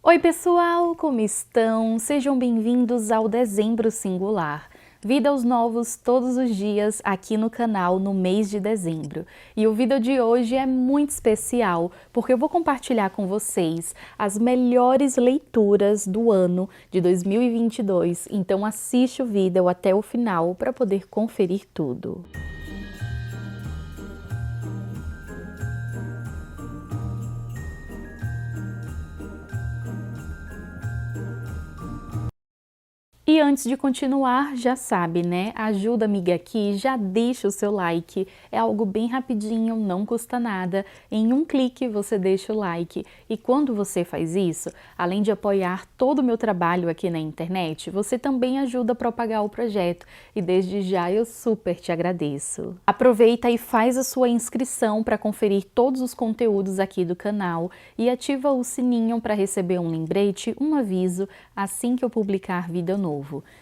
Oi pessoal, como estão? Sejam bem-vindos ao Dezembro Singular. Vida aos novos todos os dias aqui no canal no mês de dezembro. E o vídeo de hoje é muito especial porque eu vou compartilhar com vocês as melhores leituras do ano de 2022. Então assiste o vídeo até o final para poder conferir tudo. E antes de continuar, já sabe, né? Ajuda a amiga aqui, já deixa o seu like, é algo bem rapidinho, não custa nada. Em um clique você deixa o like e quando você faz isso, além de apoiar todo o meu trabalho aqui na internet, você também ajuda a propagar o projeto e desde já eu super te agradeço. Aproveita e faz a sua inscrição para conferir todos os conteúdos aqui do canal e ativa o sininho para receber um lembrete, um aviso assim que eu publicar vídeo novo.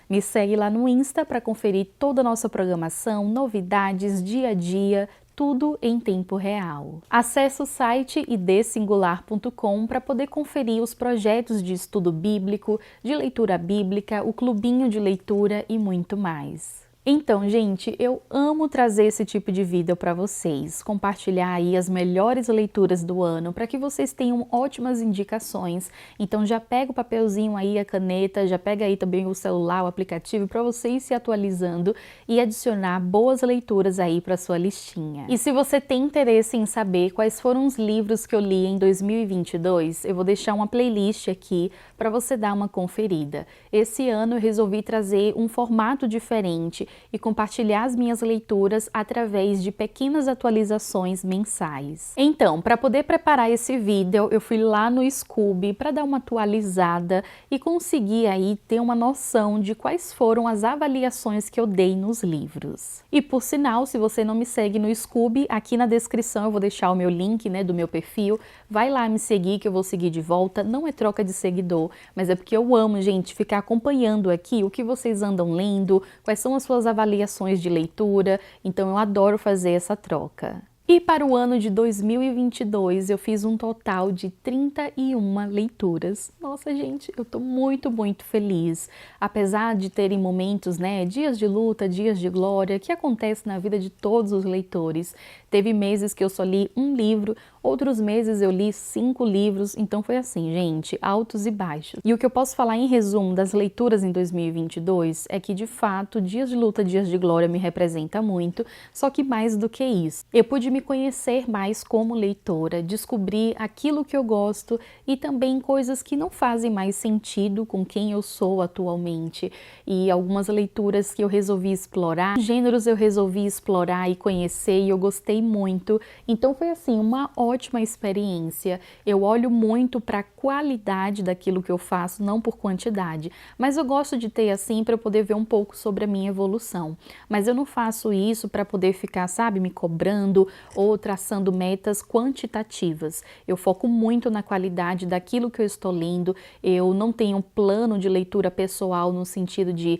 Me segue lá no Insta para conferir toda a nossa programação, novidades, dia a dia, tudo em tempo real. Acesse o site idsingular.com para poder conferir os projetos de estudo bíblico, de leitura bíblica, o clubinho de leitura e muito mais. Então, gente, eu amo trazer esse tipo de vídeo para vocês, compartilhar aí as melhores leituras do ano para que vocês tenham ótimas indicações. Então já pega o papelzinho aí, a caneta, já pega aí também o celular, o aplicativo para você ir se atualizando e adicionar boas leituras aí para sua listinha. E se você tem interesse em saber quais foram os livros que eu li em 2022, eu vou deixar uma playlist aqui para você dar uma conferida. Esse ano eu resolvi trazer um formato diferente e compartilhar as minhas leituras através de pequenas atualizações mensais. Então, para poder preparar esse vídeo, eu fui lá no Scoob para dar uma atualizada e conseguir aí ter uma noção de quais foram as avaliações que eu dei nos livros. E por sinal, se você não me segue no Scoob, aqui na descrição eu vou deixar o meu link, né, do meu perfil. Vai lá me seguir que eu vou seguir de volta. Não é troca de seguidor, mas é porque eu amo, gente, ficar acompanhando aqui o que vocês andam lendo, quais são as suas avaliações de leitura, então eu adoro fazer essa troca. E para o ano de 2022 eu fiz um total de 31 leituras. Nossa, gente, eu tô muito feliz. Apesar de terem momentos, né, dias de luta, dias de glória, que acontece na vida de todos os leitores. Teve meses que eu só li um livro, outros meses eu li 5 livros, então foi assim, gente, altos e baixos. E o que eu posso falar em resumo das leituras em 2022 é que, de fato, dias de luta, dias de glória me representa muito, só que mais do que isso. Eu pude me conhecer mais como leitora, descobrir aquilo que eu gosto e também coisas que não fazem mais sentido com quem eu sou atualmente. E algumas leituras que eu resolvi explorar, gêneros eu resolvi explorar e conhecer e eu gostei muito. Então foi assim, uma ótima experiência. Eu olho muito para a qualidade daquilo que eu faço, não por quantidade. Mas eu gosto de ter assim para eu poder ver um pouco sobre a minha evolução. Mas eu não faço isso para poder ficar, sabe, me cobrando ou traçando metas quantitativas. Eu foco muito na qualidade daquilo que eu estou lendo. Eu não tenho um plano de leitura pessoal no sentido de,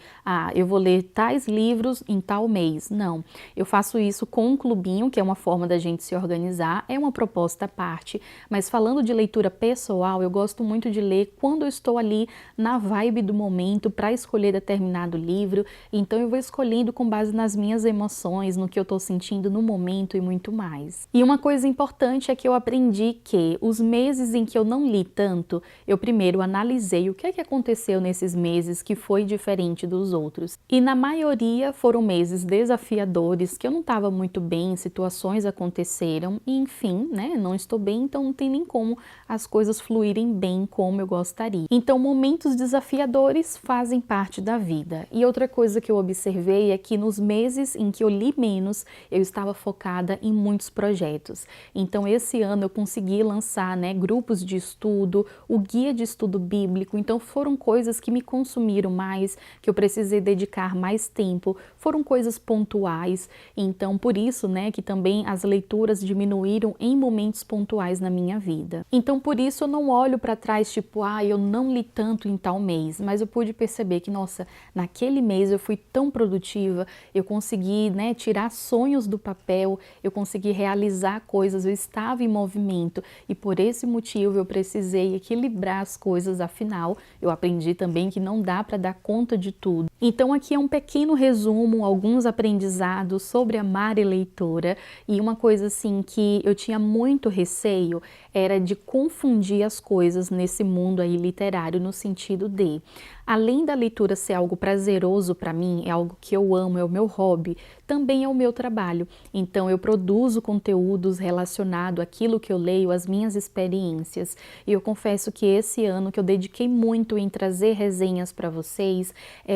eu vou ler tais livros em tal mês. Não. Eu faço isso com um clubinho, que é uma forma da gente se organizar, é uma proposta à parte. Mas falando de leitura pessoal, eu gosto muito de ler quando eu estou ali na vibe do momento para escolher determinado livro. Então eu vou escolhendo com base nas minhas emoções, no que eu estou sentindo no momento e muito mais. E uma coisa importante é que eu aprendi que os meses em que eu não li tanto, eu primeiro analisei o que é que aconteceu nesses meses que foi diferente dos outros. E na maioria foram meses desafiadores, que eu não estava muito bem, situações aconteceram e enfim, né, não estou bem, então não tem nem como as coisas fluírem bem como eu gostaria. Então momentos desafiadores fazem parte da vida. E outra coisa que eu observei é que nos meses em que eu li menos, eu estava focada em muitos projetos. Então esse ano eu consegui lançar, né, grupos de estudo, o guia de estudo bíblico, então foram coisas que me consumiram mais, que eu precisei dedicar mais tempo, foram coisas pontuais, então por isso, né, que também as leituras diminuíram em momentos momentos pontuais na minha vida. Então, por isso eu não olho para trás, tipo, eu não li tanto em tal mês, mas eu pude perceber que, nossa, naquele mês eu fui tão produtiva, eu consegui, né, tirar sonhos do papel, eu consegui realizar coisas, eu estava em movimento e por esse motivo eu precisei equilibrar as coisas, afinal, eu aprendi também que não dá para dar conta de tudo. Então aqui é um pequeno resumo, alguns aprendizados sobre a Mari leitora, e uma coisa assim que eu tinha muito receio era de confundir as coisas nesse mundo aí literário, no sentido de, além da leitura ser algo prazeroso para mim, é algo que eu amo, é o meu hobby, também é o meu trabalho. Então eu produzo conteúdos relacionados àquilo que eu leio, às minhas experiências. E eu confesso que esse ano que eu dediquei muito em trazer resenhas para vocês,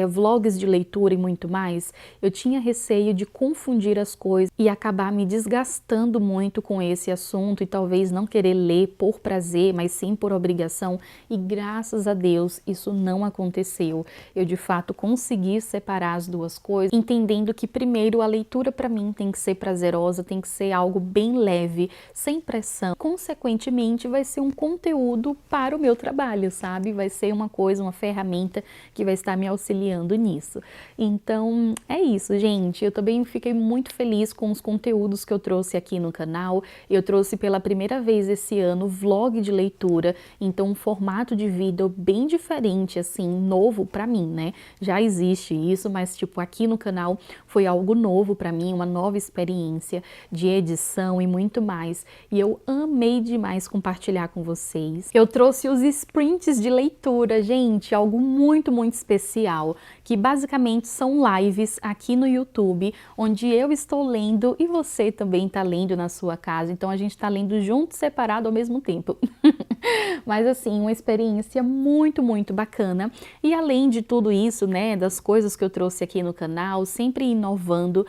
vlogs de leitura e muito mais, eu tinha receio de confundir as coisas e acabar me desgastando muito com esse assunto e talvez não querer ler por prazer, mas sim por obrigação. E graças a Deus isso não aconteceu. Eu de fato consegui separar as duas coisas, entendendo que primeiro a leitura para mim tem que ser prazerosa, tem que ser algo bem leve, sem pressão. Consequentemente, vai ser um conteúdo para o meu trabalho, sabe? Vai ser uma coisa, uma ferramenta que vai estar me auxiliando nisso. Então, é isso, gente. Eu também fiquei muito feliz com os conteúdos que eu trouxe aqui no canal. Eu trouxe pela primeira vez esse ano vlog de leitura, então um formato de vídeo bem diferente, assim, novo para mim, né? Já existe isso, mas tipo, aqui no canal foi algo novo para mim, uma nova experiência de edição e muito mais. E eu amei demais compartilhar com vocês. Eu trouxe os sprints de leitura, gente, algo muito, muito especial, que basicamente são lives aqui no YouTube, onde eu estou lendo e você também está lendo na sua casa. Então a gente está lendo junto, separado ao mesmo tempo. Mas assim, uma experiência muito, muito bacana. E além de tudo isso, né, das coisas que eu trouxe aqui no canal, sempre inovando,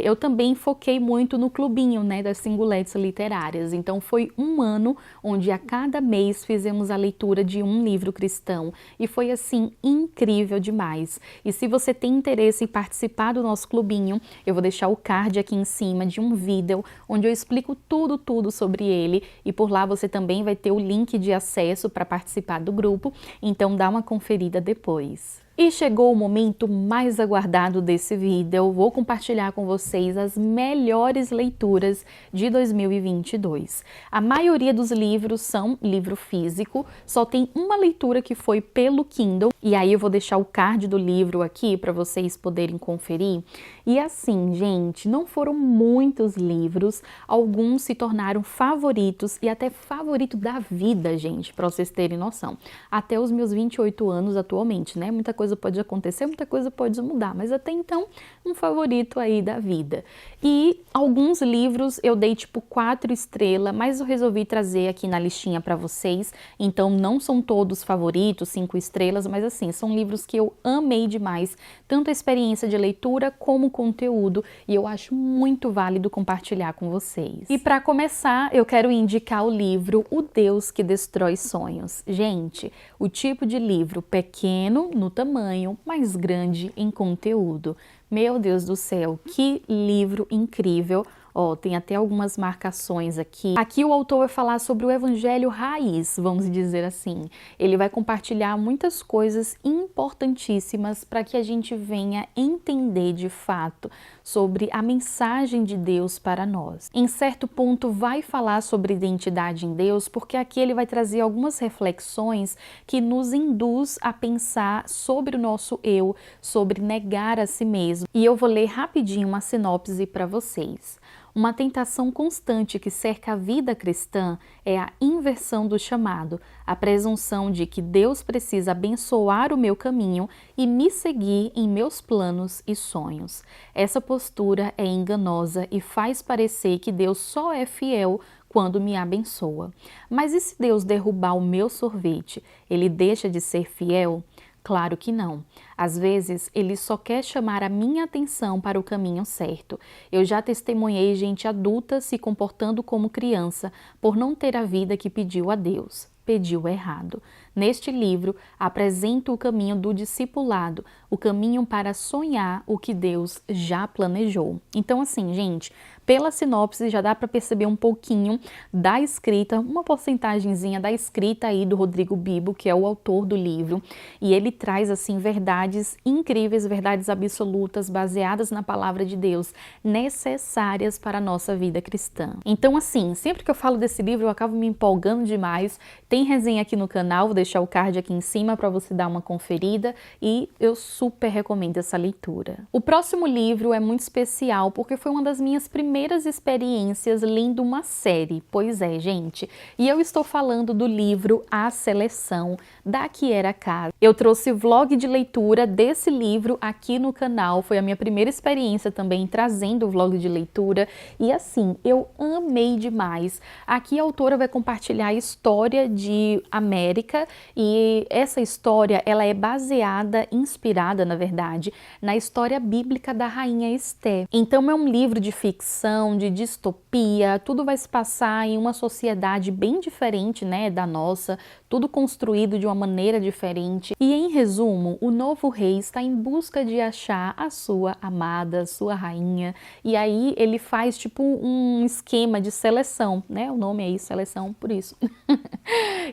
eu também foquei muito no clubinho, né, das singuletes literárias. Então foi um ano onde a cada mês fizemos a leitura de um livro cristão. E foi assim, incrível demais. E se você tem interesse em participar do nosso clubinho, eu vou deixar o card aqui em cima de um vídeo onde eu explico tudo sobre ele. E por lá você também vai ter o link de acesso para participar do grupo, então dá uma conferida depois. E chegou o momento mais aguardado desse vídeo. Eu vou compartilhar com vocês as melhores leituras de 2022. A maioria dos livros são livro físico, só tem uma leitura que foi pelo Kindle, e aí eu vou deixar o card do livro aqui para vocês poderem conferir. E assim, gente, não foram muitos livros, alguns se tornaram favoritos e até favorito da vida, gente, para vocês terem noção. Até os meus 28 anos atualmente, né? Muita coisa pode acontecer, muita coisa pode mudar, mas até então um favorito aí da vida. E alguns livros eu dei tipo 4 estrelas, mas eu resolvi trazer aqui na listinha para vocês, então não são todos favoritos, 5 estrelas, mas assim, são livros que eu amei demais, tanto a experiência de leitura como o conteúdo, e eu acho muito válido compartilhar com vocês. E para começar, eu quero indicar o livro O Deus que Destrói Sonhos. Gente, o tipo de livro pequeno no tamanho, mas grande em conteúdo. Meu Deus do céu, que livro incrível! Ó, tem até algumas marcações aqui. Aqui o autor vai falar sobre o evangelho raiz, vamos dizer assim. Ele vai compartilhar muitas coisas importantíssimas para que a gente venha entender de fato sobre a mensagem de Deus para nós. Em certo ponto vai falar sobre identidade em Deus, porque aqui ele vai trazer algumas reflexões que nos induz a pensar sobre o nosso eu, sobre negar a si mesmo. E eu vou ler rapidinho uma sinopse para vocês. Uma tentação constante que cerca a vida cristã é a inversão do chamado, a presunção de que Deus precisa abençoar o meu caminho e me seguir em meus planos e sonhos. Essa postura é enganosa e faz parecer que Deus só é fiel quando me abençoa. Mas e se Deus derrubar o meu sorvete, ele deixa de ser fiel? Claro que não. Às vezes, ele só quer chamar a minha atenção para o caminho certo. Eu já testemunhei gente adulta se comportando como criança por não ter a vida que pediu a Deus. Pediu errado. Neste livro, apresento o caminho do discipulado, o caminho para sonhar o que Deus já planejou. Então, assim, gente, pela sinopse já dá para perceber um pouquinho da escrita, uma porcentagemzinha da escrita aí do Rodrigo Bibo, que é o autor do livro, e ele traz, assim, verdades incríveis, verdades absolutas, baseadas na palavra de Deus, necessárias para a nossa vida cristã. Então, assim, sempre que eu falo desse livro, eu acabo me empolgando demais. Tem resenha aqui no canal, vou deixar o card aqui em cima para você dar uma conferida, e eu super recomendo essa leitura. O próximo livro é muito especial porque foi uma das minhas primeiras experiências lendo uma série. Pois é, gente. E eu estou falando do livro A Seleção, da Kiera Cass. Eu trouxe vlog de leitura desse livro aqui no canal. Foi a minha primeira experiência também trazendo o vlog de leitura. E assim, eu amei demais. Aqui a autora vai compartilhar a história de América, e essa história ela é baseada, inspirada na verdade, na história bíblica da rainha Esté. Então é um livro de ficção, de distopia, tudo vai se passar em uma sociedade bem diferente, né, da nossa, tudo construído de uma maneira diferente. E em resumo, o novo rei está em busca de achar a sua amada, sua rainha, e aí ele faz tipo um esquema de seleção, né, o nome aí, seleção, por isso.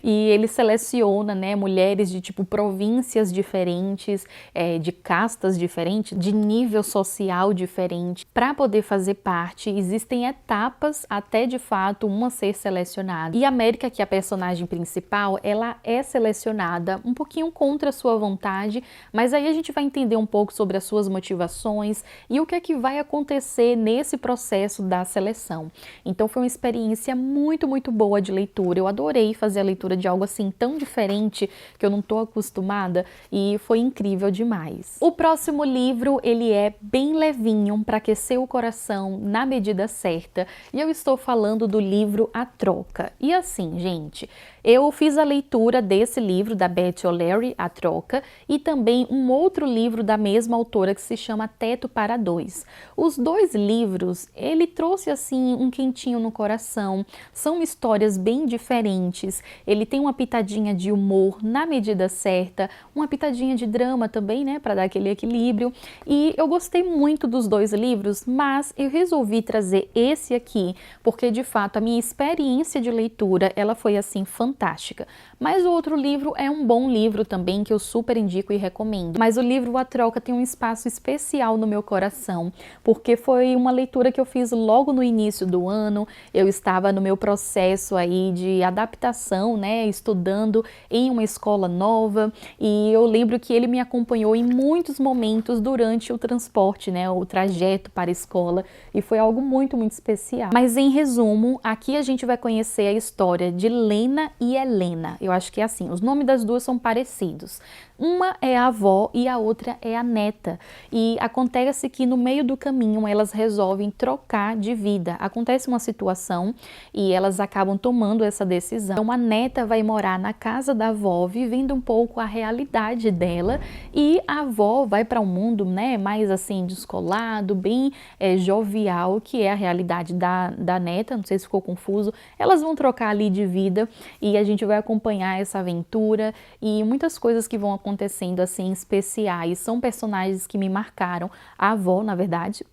E ele seleciona, né, mulheres de tipo províncias diferentes, de castas diferentes, de nível social diferente, para poder fazer parte. Existem etapas até de fato uma ser selecionada. E a América, que é a personagem principal, ela é selecionada um pouquinho contra a sua vontade, mas aí a gente vai entender um pouco sobre as suas motivações e o que é que vai acontecer nesse processo da seleção. Então foi uma experiência muito, muito boa de leitura. Eu adorei fazer a leitura de algo assim tão diferente que eu não estou acostumada, e foi incrível demais. O próximo livro, ele é bem levinho para aquecer o coração na medida certa, e eu estou falando do livro A Troca. E assim, gente, eu fiz a leitura desse livro da Beth O'Leary, A Troca, e também um outro livro da mesma autora que se chama Teto para Dois. Os dois livros, ele trouxe assim um quentinho no coração, são histórias bem diferentes, ele tem uma pitadinha de humor na medida certa, uma pitadinha de drama também, né, para dar aquele equilíbrio, e eu gostei muito dos dois livros, mas eu resolvi trazer esse aqui, porque de fato a minha experiência de leitura, ela foi assim fantástica. Mas o outro livro é um bom livro também, que eu super indico e recomendo. Mas o livro A Troca tem um espaço especial no meu coração, porque foi uma leitura que eu fiz logo no início do ano. Eu estava no meu processo aí de adaptação, né, estudando em uma escola nova, e eu lembro que ele me acompanhou em muitos momentos durante o transporte, né, o trajeto para a escola, e foi algo muito, muito especial. Mas em resumo, aqui a gente vai conhecer a história de Lena e Helena. Eu acho que é assim, os nomes das duas são parecidos. Uma é a avó e a outra é a neta. E acontece que no meio do caminho elas resolvem trocar de vida. Acontece uma situação e elas acabam tomando essa decisão. Então a neta vai morar na casa da avó, vivendo um pouco a realidade dela, e a avó vai para um mundo, né, mais assim descolado, bem jovial, que é a realidade da neta. Não sei se ficou confuso. Elas vão trocar ali de vida e a gente vai acompanhar essa aventura e muitas coisas que vão acontecendo assim especiais. São personagens que me marcaram. A avó, na verdade,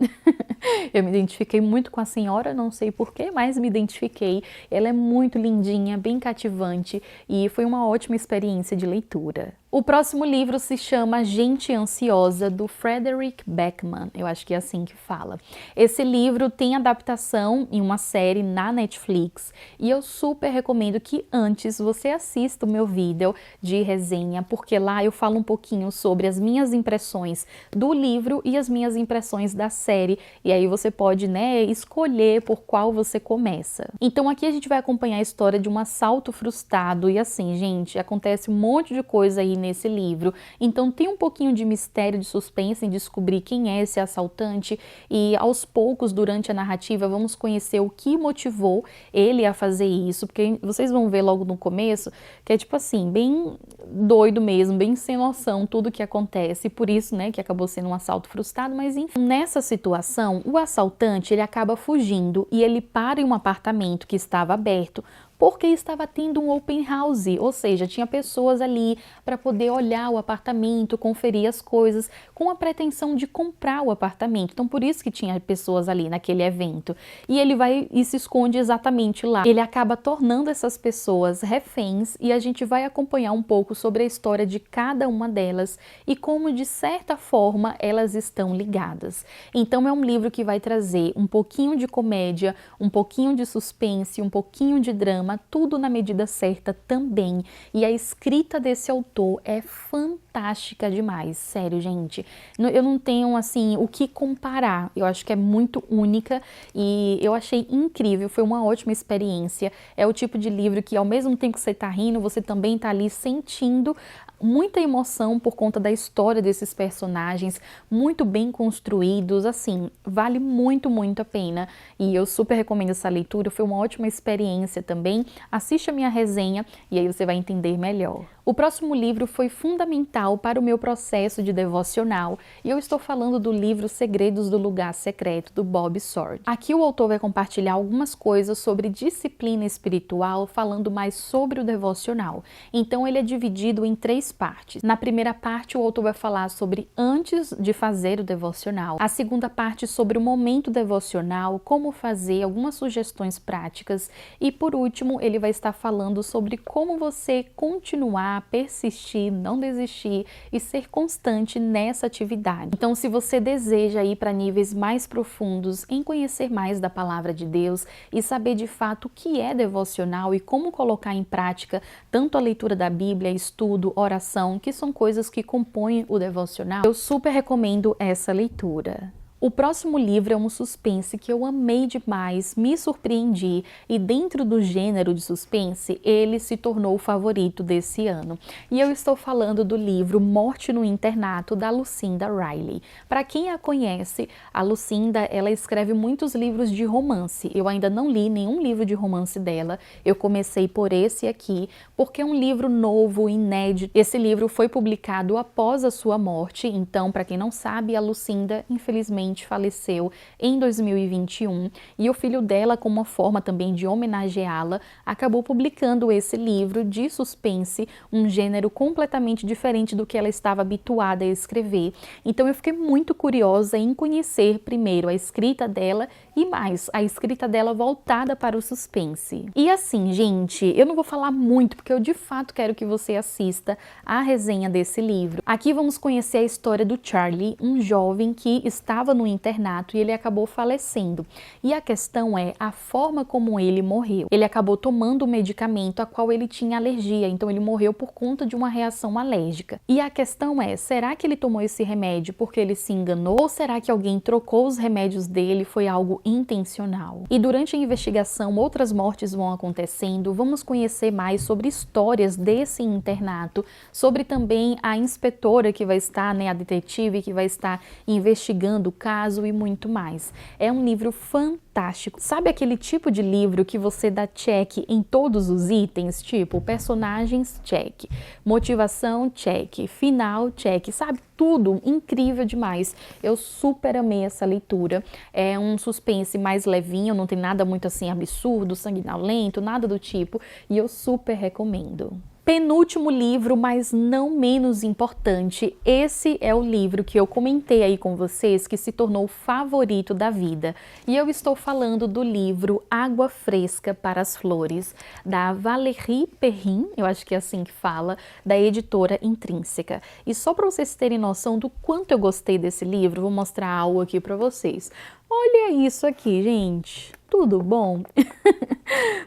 eu me identifiquei muito com a senhora, não sei porquê, mas me identifiquei. Ela é muito lindinha, bem cativante, e foi uma ótima experiência de leitura. O próximo livro se chama Gente Ansiosa, do Frederick Beckman, eu acho que é assim que fala. Esse livro tem adaptação em uma série na Netflix, e eu super recomendo que antes você assista o meu vídeo de resenha, porque lá eu falo um pouquinho sobre as minhas impressões do livro e as minhas impressões da série, e aí você pode, né, escolher por qual você começa. Então aqui a gente vai acompanhar a história de um assalto frustrado, e assim, gente, acontece um monte de coisa aí nesse livro, então tem um pouquinho de mistério, de suspense em descobrir quem é esse assaltante, e aos poucos durante a narrativa vamos conhecer o que motivou ele a fazer isso, porque vocês vão ver logo no começo que é tipo assim, bem doido mesmo, bem sem noção tudo que acontece, por isso, né, que acabou sendo um assalto frustrado, mas enfim. Nessa situação, o assaltante, ele acaba fugindo e ele para em um apartamento que estava aberto, porque estava tendo um open house, ou seja, tinha pessoas ali para poder olhar o apartamento, conferir as coisas, com a pretensão de comprar o apartamento. Então, por isso que tinha pessoas ali naquele evento. E ele vai e se esconde exatamente lá. Ele acaba tornando essas pessoas reféns e a gente vai acompanhar um pouco sobre a história de cada uma delas e como, de certa forma, elas estão ligadas. Então, é um livro que vai trazer um pouquinho de comédia, um pouquinho de suspense, um pouquinho de drama, tudo na medida certa também. E a escrita desse autor é fantástica demais, sério, gente. Eu não tenho, assim, o que comparar. Eu acho que é muito única e eu achei incrível, foi uma ótima experiência. É o tipo de livro que, ao mesmo tempo que você tá rindo, você também tá ali sentindo muita emoção por conta da história desses personagens, muito bem construídos, assim, vale muito, muito a pena. E eu super recomendo essa leitura, foi uma ótima experiência também. Assiste a minha resenha e aí você vai entender melhor. O próximo livro foi fundamental para o meu processo de devocional e eu estou falando do livro Segredos do Lugar Secreto, do Bob Sword. Aqui o autor vai compartilhar algumas coisas sobre disciplina espiritual, falando mais sobre o devocional. Então ele é dividido em 3 partes. Na primeira parte o autor vai falar sobre antes de fazer o devocional. A segunda parte sobre o momento devocional, como fazer, algumas sugestões práticas. E por último ele vai estar falando sobre como você continuar, persistir, não desistir e ser constante nessa atividade. Então, se você deseja ir para níveis mais profundos em conhecer mais da palavra de Deus e saber de fato o que é devocional e como colocar em prática tanto a leitura da Bíblia, estudo, oração, que são coisas que compõem o devocional, eu super recomendo essa leitura. O próximo livro é um suspense que eu amei demais, me surpreendi e dentro do gênero de suspense, ele se tornou o favorito desse ano. E eu estou falando do livro Morte no Internato, da Lucinda Riley. Para quem a conhece, a Lucinda, ela escreve muitos livros de romance. Eu ainda não li nenhum livro de romance dela, eu comecei por esse aqui, porque é um livro novo, inédito. Esse livro foi publicado após a sua morte, então, para quem não sabe, a Lucinda, infelizmente, faleceu em 2021 e o filho dela, como uma forma também de homenageá-la, acabou publicando esse livro de suspense, um gênero completamente diferente do que ela estava habituada a escrever. Então eu fiquei muito curiosa em conhecer primeiro a escrita dela e mais, a escrita dela voltada para o suspense. E assim, gente, eu não vou falar muito porque eu de fato quero que você assista a resenha desse livro. Aqui vamos conhecer a história do Charlie, um jovem que estava no internato e ele acabou falecendo. E a questão é a forma como ele morreu. Ele acabou tomando um medicamento a qual ele tinha alergia, então ele morreu por conta de uma reação alérgica. E a questão é, será que ele tomou esse remédio porque ele se enganou ou será que alguém trocou os remédios dele, foi algo intencional? E durante a investigação, outras mortes vão acontecendo, vamos conhecer mais sobre histórias desse internato, sobre também a inspetora que vai estar, a detetive que vai estar investigando o caso e muito mais. É um livro fantástico. Sabe aquele tipo de livro que você dá check em todos os itens? Tipo, personagens, check. Motivação, check. Final, check. Sabe? Tudo incrível demais. Eu super amei essa leitura. É um suspense mais levinho, não tem nada muito assim absurdo, sanguinolento, nada do tipo. E eu super recomendo. Penúltimo livro, mas não menos importante, esse é o livro que eu comentei aí com vocês que se tornou o favorito da vida. E eu estou falando do livro Água Fresca para as Flores, da Valérie Perrin, eu acho que é assim que fala, da editora Intrínseca. E só para vocês terem noção do quanto eu gostei desse livro, vou mostrar algo aqui para vocês. Olha isso aqui, gente. Tudo bom?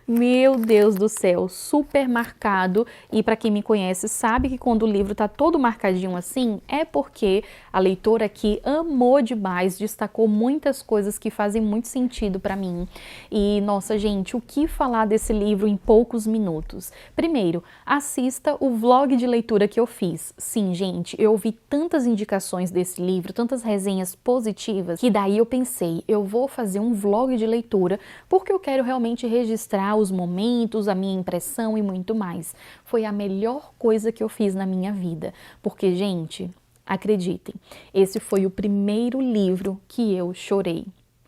Meu Deus do céu, super marcado. E para quem me conhece sabe que quando o livro tá todo marcadinho assim, é porque a leitora aqui amou demais, destacou muitas coisas que fazem muito sentido para mim. E nossa, gente, o que falar desse livro em poucos minutos? Primeiro, assista o vlog de leitura que eu fiz. Sim, gente, eu ouvi tantas indicações desse livro, tantas resenhas positivas, que daí eu pensei, eu vou fazer um vlog de leitura porque eu quero realmente registrar os momentos, a minha impressão e muito mais. Foi a melhor coisa que eu fiz na minha vida, porque, gente, acreditem, esse foi o primeiro livro que eu chorei.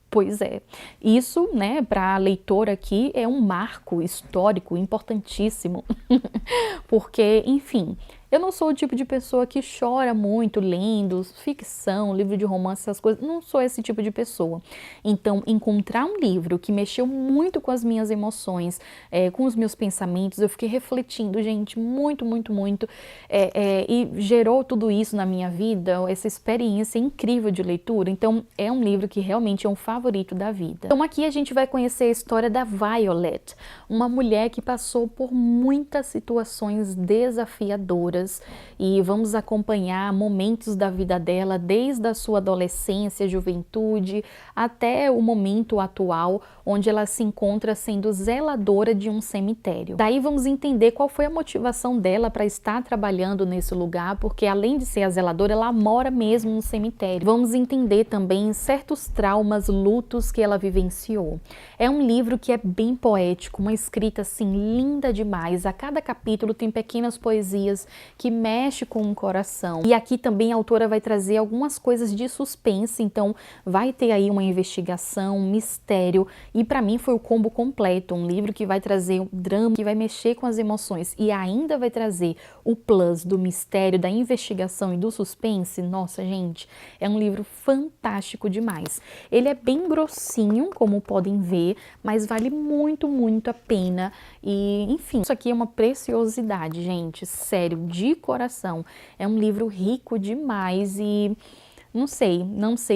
Pois é, isso, né, para a leitora aqui é um marco histórico importantíssimo, porque, enfim, eu não sou o tipo de pessoa que chora muito lendo ficção, livro de romance, essas coisas, não sou esse tipo de pessoa. Então, encontrar um livro que mexeu muito com as minhas emoções, com os meus pensamentos, eu fiquei refletindo, gente, muito, muito, muito, e gerou tudo isso na minha vida, essa experiência incrível de leitura. Então, é um livro que realmente é um favorito da vida. Então, aqui a gente vai conhecer a história da Violet, uma mulher que passou por muitas situações desafiadoras, e vamos acompanhar momentos da vida dela desde a sua adolescência, juventude, até o momento atual, onde ela se encontra sendo zeladora de um cemitério. Daí vamos entender qual foi a motivação dela para estar trabalhando nesse lugar, porque além de ser a zeladora, ela mora mesmo no cemitério. Vamos entender também certos traumas, lutos que ela vivenciou. É um livro que é bem poético, uma escrita assim linda demais. A cada capítulo tem pequenas poesias que mexe com o coração. E aqui também a autora vai trazer algumas coisas de suspense, então vai ter aí uma investigação, um mistério, e para mim foi o combo completo, um livro que vai trazer um drama, que vai mexer com as emoções e ainda vai trazer o plus do mistério, da investigação e do suspense. Nossa, gente, é um livro fantástico demais. Ele é bem grossinho, como podem ver, mas vale muito, muito a pena. E, enfim, isso aqui é uma preciosidade, gente, sério, de coração. É um livro rico demais e não sei,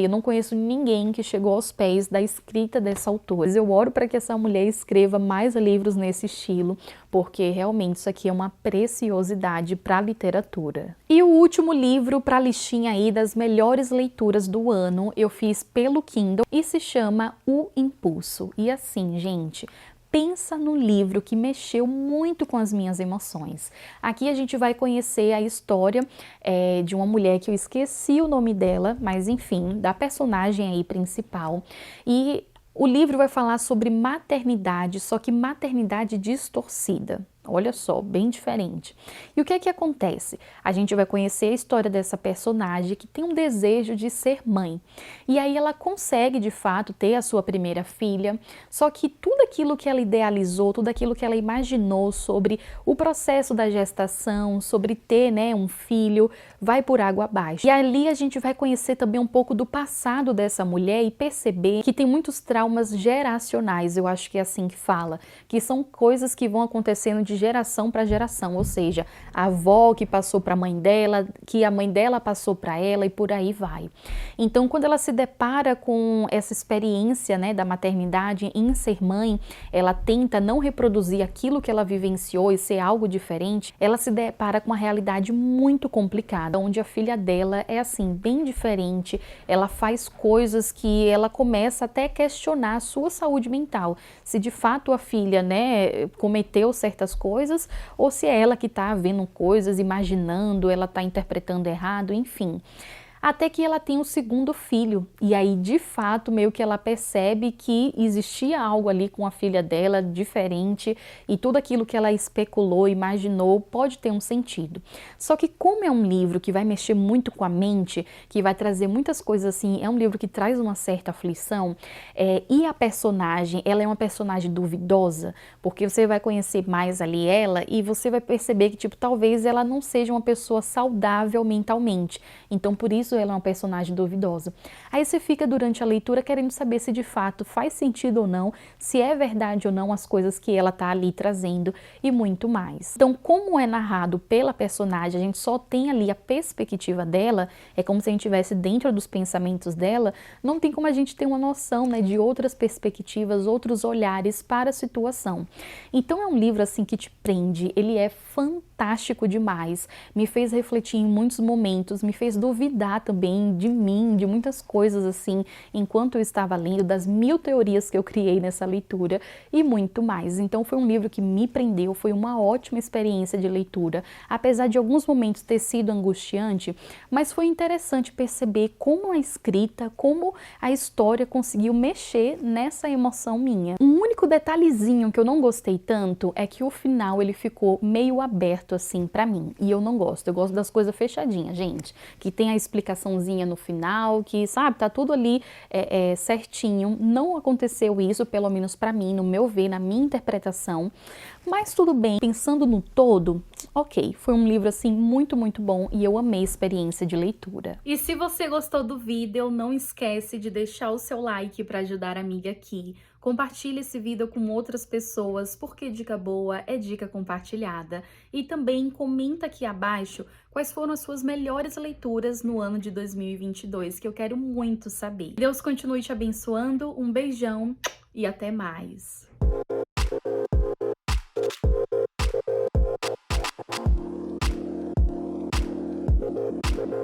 eu não conheço ninguém que chegou aos pés da escrita dessa autora. Eu oro para que essa mulher escreva mais livros nesse estilo, porque realmente isso aqui é uma preciosidade para a literatura. E o último livro para a listinha aí das melhores leituras do ano, eu fiz pelo Kindle e se chama O Impulso. E assim, gente, pensa no livro que mexeu muito com as minhas emoções. Aqui a gente vai conhecer a história de uma mulher que eu esqueci o nome dela, mas enfim, da personagem aí principal. E o livro vai falar sobre maternidade, só que maternidade distorcida. Olha só, bem diferente. E o que é que acontece? A gente vai conhecer a história dessa personagem que tem um desejo de ser mãe. E aí ela consegue, de fato, ter a sua primeira filha, só que tudo aquilo que ela idealizou, tudo aquilo que ela imaginou sobre o processo da gestação, sobre ter, né, um filho, vai por água abaixo. E ali a gente vai conhecer também um pouco do passado dessa mulher e perceber que tem muitos traumas geracionais, eu acho que é assim que fala, que são coisas que vão acontecendo de geração para geração, ou seja, a avó que passou para a mãe dela, que a mãe dela passou para ela e por aí vai. Então, quando ela se depara com essa experiência, né, da maternidade em ser mãe, ela tenta não reproduzir aquilo que ela vivenciou e ser algo diferente, ela se depara com uma realidade muito complicada, onde a filha dela é assim, bem diferente, ela faz coisas que ela começa até a questionar a sua saúde mental, se de fato a filha, né, cometeu certas coisas, ou se é ela que está vendo coisas, imaginando, ela está interpretando errado, enfim. Até que ela tem o segundo filho, e aí de fato meio que ela percebe que existia algo ali com a filha dela diferente e tudo aquilo que ela especulou, imaginou pode ter um sentido. Só que como é um livro que vai mexer muito com a mente, que vai trazer muitas coisas assim, é um livro que traz uma certa aflição, e a personagem, ela é uma personagem duvidosa, porque você vai conhecer mais ali ela e você vai perceber que tipo, talvez ela não seja uma pessoa saudável mentalmente, então por isso ela é uma personagem duvidosa. Aí você fica durante a leitura querendo saber se de fato faz sentido ou não, se é verdade ou não as coisas que ela tá ali trazendo e muito mais. Então, como é narrado pela personagem, a gente só tem ali a perspectiva dela, é como se a gente estivesse dentro dos pensamentos dela, não tem como a gente ter uma noção, né, de outras perspectivas, outros olhares para a situação. Então é um livro assim que te prende, ele é fantástico demais, me fez refletir em muitos momentos, me fez duvidar também de mim, de muitas coisas assim, enquanto eu estava lendo, das 1000 teorias que eu criei nessa leitura e muito mais. Então foi um livro que me prendeu, foi uma ótima experiência de leitura, apesar de alguns momentos ter sido angustiante, mas foi interessante perceber como a escrita, como a história conseguiu mexer nessa emoção minha. Um único detalhezinho que eu não gostei tanto é que o final ele ficou meio aberto assim pra mim, e eu não gosto, eu gosto das coisas fechadinhas, gente, que tem a explicação explicaçãozinha no final, que, sabe, tá tudo ali certinho. Não aconteceu isso, pelo menos pra mim, no meu ver, na minha interpretação. Mas tudo bem, pensando no todo, ok, foi um livro assim muito, muito bom e eu amei a experiência de leitura. E se você gostou do vídeo, não esquece de deixar o seu like para ajudar a amiga aqui. Compartilhe esse vídeo com outras pessoas, porque dica boa é dica compartilhada. E também comenta aqui abaixo quais foram as suas melhores leituras no ano de 2022, que eu quero muito saber. Deus continue te abençoando, um beijão e até mais.